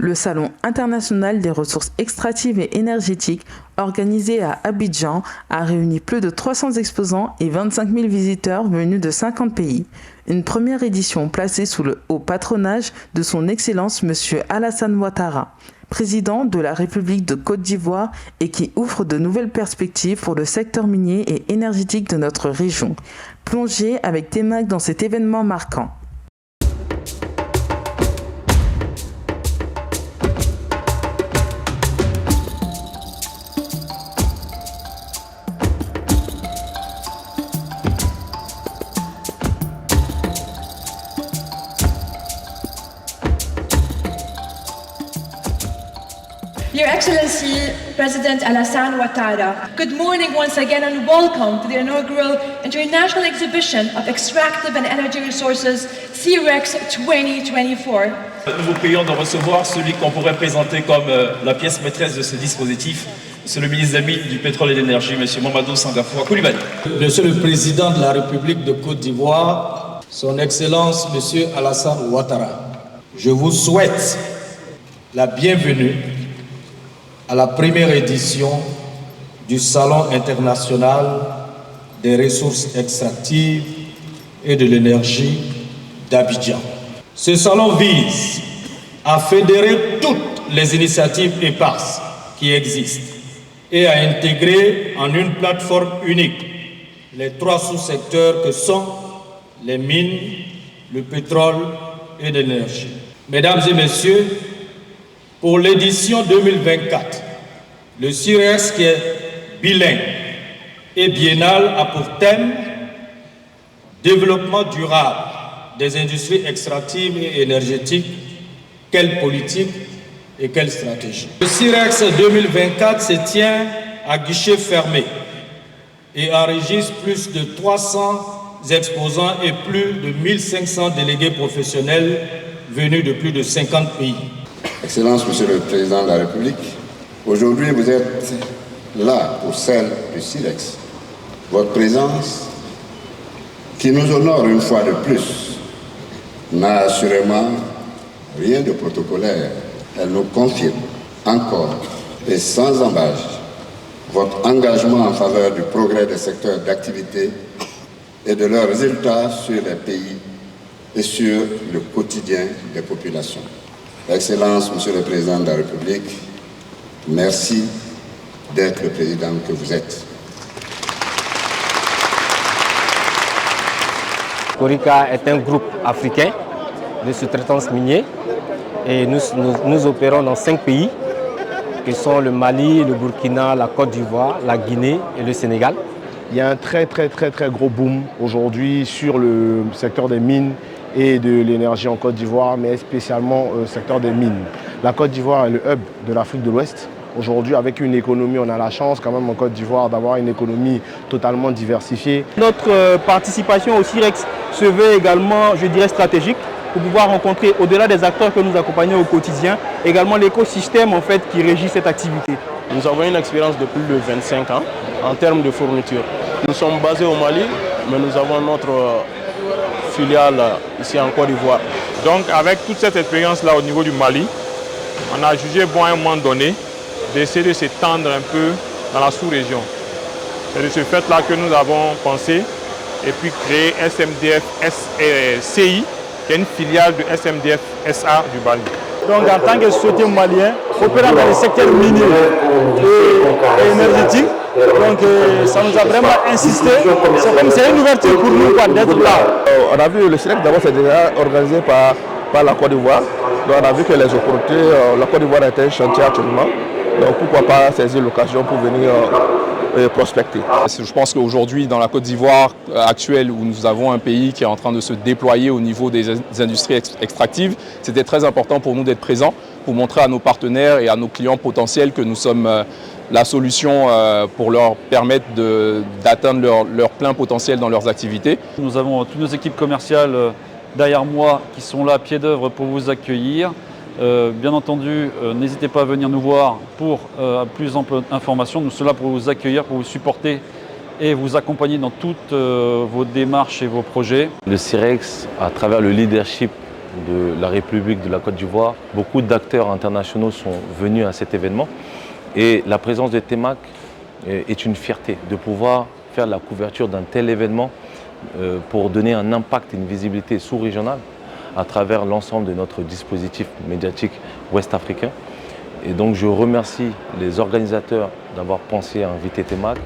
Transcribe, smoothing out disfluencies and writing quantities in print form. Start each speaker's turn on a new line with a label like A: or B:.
A: Le Salon international des ressources extractives et énergétiques, organisé à Abidjan, a réuni plus de 300 exposants et 25 000 visiteurs venus de 50 pays. Une première édition placée sous le haut patronage de son Excellence M. Alassane Ouattara, président de la République de Côte d'Ivoire, et qui ouvre de nouvelles perspectives pour le secteur minier et énergétique de notre région. Plongez avec Temac dans cet événement marquant.
B: Your Excellency, President Alassane Ouattara, good morning once again and welcome to the inaugural International Exhibition of Extractive and Energy Resources, CEREX 2024.
C: Nous vous prions de recevoir celui qu'on pourrait présenter comme la pièce maîtresse de ce dispositif. C'est le ministre des Mines, du Pétrole et de l'Énergie, M. Mamadou Sangafoua Coulibaly.
D: Monsieur le Président de la République de Côte d'Ivoire, Son Excellence M. Alassane Ouattara, je vous souhaite la bienvenue à la première édition du Salon international des ressources extractives et de l'énergie d'Abidjan. Ce salon vise à fédérer toutes les initiatives éparses qui existent et à intégrer en une plateforme unique les trois sous-secteurs que sont les mines, le pétrole et l'énergie. Mesdames et messieurs, pour l'édition 2024, le CIREX, qui est bilingue et biennal, a pour thème développement durable des industries extractives et énergétiques. Quelle politique et quelle stratégie? Le CIREX 2024 se tient à guichet fermé et enregistre plus de 300 exposants et plus de 1500 délégués professionnels venus de plus de 50 pays.
E: Excellence, Monsieur le Président de la République, aujourd'hui vous êtes là pour celle du CIREX. Votre présence, qui nous honore une fois de plus, n'a assurément rien de protocolaire. Elle nous confirme encore et sans embâche votre engagement en faveur du progrès des secteurs d'activité et de leurs résultats sur les pays et sur le quotidien des populations. Excellence, Monsieur le Président de la République, merci d'être le président que vous êtes.
F: Corica est un groupe africain de sous-traitance minier et nous opérons dans 5 pays qui sont le Mali, le Burkina, la Côte d'Ivoire, la Guinée et le Sénégal.
G: Il y a un très gros boom aujourd'hui sur le secteur des mines et de l'énergie en Côte d'Ivoire, mais spécialement au secteur des mines. La Côte d'Ivoire est le hub de l'Afrique de l'Ouest. Aujourd'hui, avec une économie, on a la chance quand même en Côte d'Ivoire d'avoir une économie totalement diversifiée.
H: Notre participation au CIREX se veut également, je dirais, stratégique pour pouvoir rencontrer, au-delà des acteurs que nous accompagnons au quotidien, également l'écosystème en fait, qui régit cette activité.
I: Nous avons une expérience de plus de 25 ans en termes de fourniture. Nous sommes basés au Mali, mais nous avons notre filiale ici en Côte d'Ivoire.
J: Donc avec toute cette expérience-là au niveau du Mali, on a jugé bon à un moment donné d'essayer de s'étendre un peu dans la sous-région. C'est de ce fait-là que nous avons pensé et puis créé SMDF CI, qui est une filiale de SMDF SA du Mali.
H: Donc en tant que société malienne, opérant dans les secteurs miniers et énergétiques, donc ça nous a vraiment insisté. C'est une ouverture pour nous d'être là.
I: On a vu le CIREX, d'abord c'est déjà organisé par la Côte d'Ivoire. Donc on a vu que les opportunités, la Côte d'Ivoire était un chantier actuellement. Donc pourquoi pas saisir l'occasion pour venir prospecter.
K: Je pense qu'aujourd'hui, dans la Côte d'Ivoire actuelle, où nous avons un pays qui est en train de se déployer au niveau des industries extractives, c'était très important pour nous d'être présents, pour montrer à nos partenaires et à nos clients potentiels que nous sommes la solution pour leur permettre d'atteindre leur plein potentiel dans leurs activités.
L: Nous avons toutes nos équipes commerciales derrière moi qui sont là à pied d'œuvre pour vous accueillir. Bien entendu, n'hésitez pas à venir nous voir pour plus ample information. Nous sommes là pour vous accueillir, pour vous supporter et vous accompagner dans toutes vos démarches et vos projets.
M: Le CIREX, à travers le leadership de la République de la Côte d'Ivoire. Beaucoup d'acteurs internationaux sont venus à cet événement et la présence de TEMAC est une fierté de pouvoir faire la couverture d'un tel événement pour donner un impact et une visibilité sous-régionale à travers l'ensemble de notre dispositif médiatique ouest-africain. Et donc je remercie les organisateurs d'avoir pensé à inviter TEMAC.